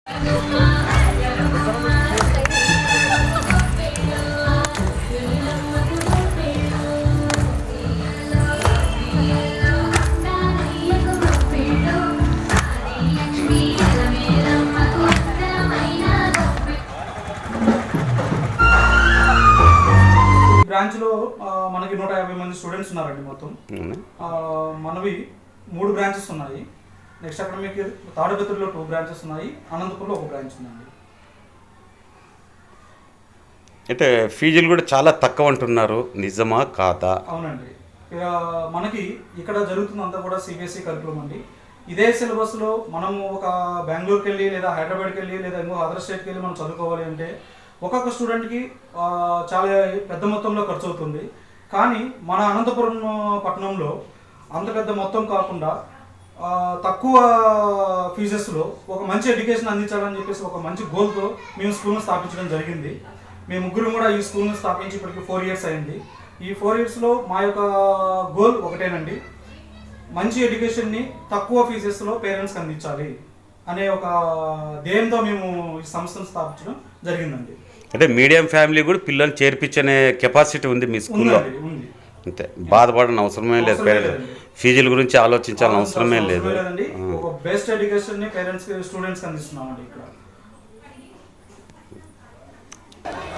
బ్రాంచ్లో మనకి 150 మంది స్టూడెంట్స్ ఉన్నారండి మొత్తం. మనవి 3 బ్రాంచెస్ ఉన్నాయి. నెక్స్ట్ అకాడమిక్ తాడిపత్రిలో 2 బ్రాంచెస్ ఉన్నాయి, అనంతపురంలో 1 బ్రాంచ్ ఉందండి. అంటే ఫీజులు కూడా చాలా తక్కువ అంటున్నారు, నిజమా కాదా? అవునండి, మనకి ఇక్కడ జరుగుతుందంతా కూడా సిబిఎస్ఈ కరికులం అండి. ఇదే సిలబస్లో మనము ఒక బెంగళూరుకి వెళ్ళి లేదా హైదరాబాద్కి వెళ్ళి లేదా ఇంకో అదర్ స్టేట్కి వెళ్ళి మనం చదువుకోవాలి అంటే ఒక్కొక్క స్టూడెంట్కి చాలా పెద్ద మొత్తంలో ఖర్చు అవుతుంది. కానీ మన అనంతపురం పట్టణంలో అంత పెద్ద మొత్తం కాకుండా తక్కువ ఫీజెస్లో ఒక మంచి ఎడ్యుకేషన్ అందించాలని చెప్పేసి ఒక మంచి గోల్తో మేము స్కూల్ను స్థాపించడం జరిగింది. మేము ముగ్గురు కూడా ఈ స్కూల్ను స్థాపించి ఇప్పటికి 4 ఇయర్స్ అయింది. ఈ 4 ఇయర్స్లో మా యొక్క గోల్ ఒకటేనండి, మంచి ఎడ్యుకేషన్ని తక్కువ ఫీజెస్లో పేరెంట్స్కి అందించాలి అనే ఒక ధ్యేయంతో మేము ఈ సంస్థను స్థాపించడం జరిగిందండి. అంటే మీడియం ఫ్యామిలీ కూడా పిల్లల్ని చేర్పించనే కెపాసిటీ ఉంది మీ స్కూల్లో? అంతే, బాధపడని అవసరమే లేదు, పేరెంట్స్ ఫీజుల గురించి ఆలోచించాలని అవసరమే లేదు. ఒక బెస్ట్ ఎడ్యుకేషన్ ని పేరెంట్స్ కి స్టూడెంట్స్ కి అందిస్తున్నామండి ఇక్కడ.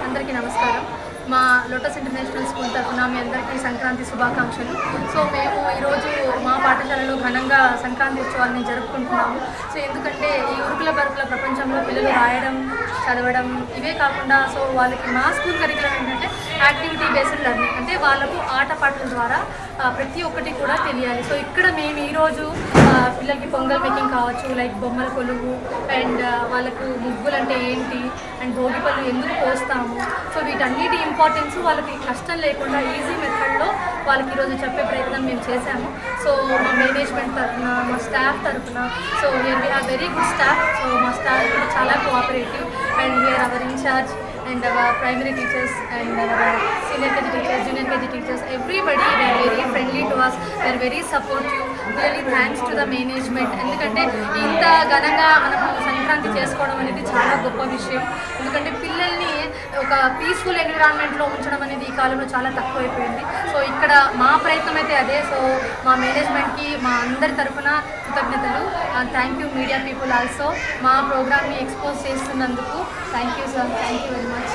అందరికీ నమస్కారం. మా లోటస్ ఇంటర్నేషనల్ స్కూల్ తరఫున మీ అందరికీ సంక్రాంతి శుభాకాంక్షలు. సో మేము ఈరోజు మా పాఠశాలలో ఘనంగా సంక్రాంతి ఉత్సవాన్ని జరుపుకుంటున్నాము. సో ఎందుకంటే ఈ ఉరుకుల బరుకుల ప్రపంచంలో పిల్లలు రాయడం, చదవడం ఇవే కాకుండా సో వాళ్ళకి మా స్కూల్ కరికులం ఏంటంటే యాక్టివిటీ బేస్డ్ లెర్నింగ్, అంటే వాళ్ళకు ఆటపాటల ద్వారా ప్రతి ఒక్కటి కూడా తెలియాలి. సో ఇక్కడ మేము ఈరోజు పిల్లలకి పొంగల్ మేకింగ్ కావచ్చు, లైక్ బొమ్మల కొలువు అండ్ వాళ్ళకు ముగ్గులు అంటే ఏంటి అండ్ భోగి పళ్ళు ఎందుకు పోస్తాము, సో వీటన్నిటి ఇంపార్టెన్స్ వాళ్ళకి కష్టం లేకుండా ఈజీ మెథడ్లో వాళ్ళకి ఈరోజు చెప్పే ప్రయత్నం మేము చేశాము. సో మా మేనేజ్మెంట్ తరఫున, మా స్టాఫ్ తరఫున, so we are very good staff. సో మా స్టాఫ్ కూడా చాలా cooperative and we are our incharge and our primary teachers and our senior KG teachers, junior KG teachers, everybody they are very friendly to us, they are very supportive. Really thanks to the management. ఎందుకంటే ఇంత ఘనంగా మనం సంక్రాంతి చేసుకోవడం అనేది చాలా గొప్ప విషయం. ఎందుకంటే పిల్లల్ని ఒక పీస్ఫుల్ ఎన్విరాన్మెంట్లో ఉంచడం అనేది ఈ కాలంలో చాలా తక్కువైపోయింది. సో ఇక్కడ మా ప్రయత్నం అయితే అదే. సో మా మేనేజ్మెంట్కి మా అందరి తరఫున కృతజ్ఞతలు. Thank you media people also మా ప్రోగ్రామ్ని ఎక్స్పోజ్ చేస్తున్నందుకు. Thank you sir, thank you very much.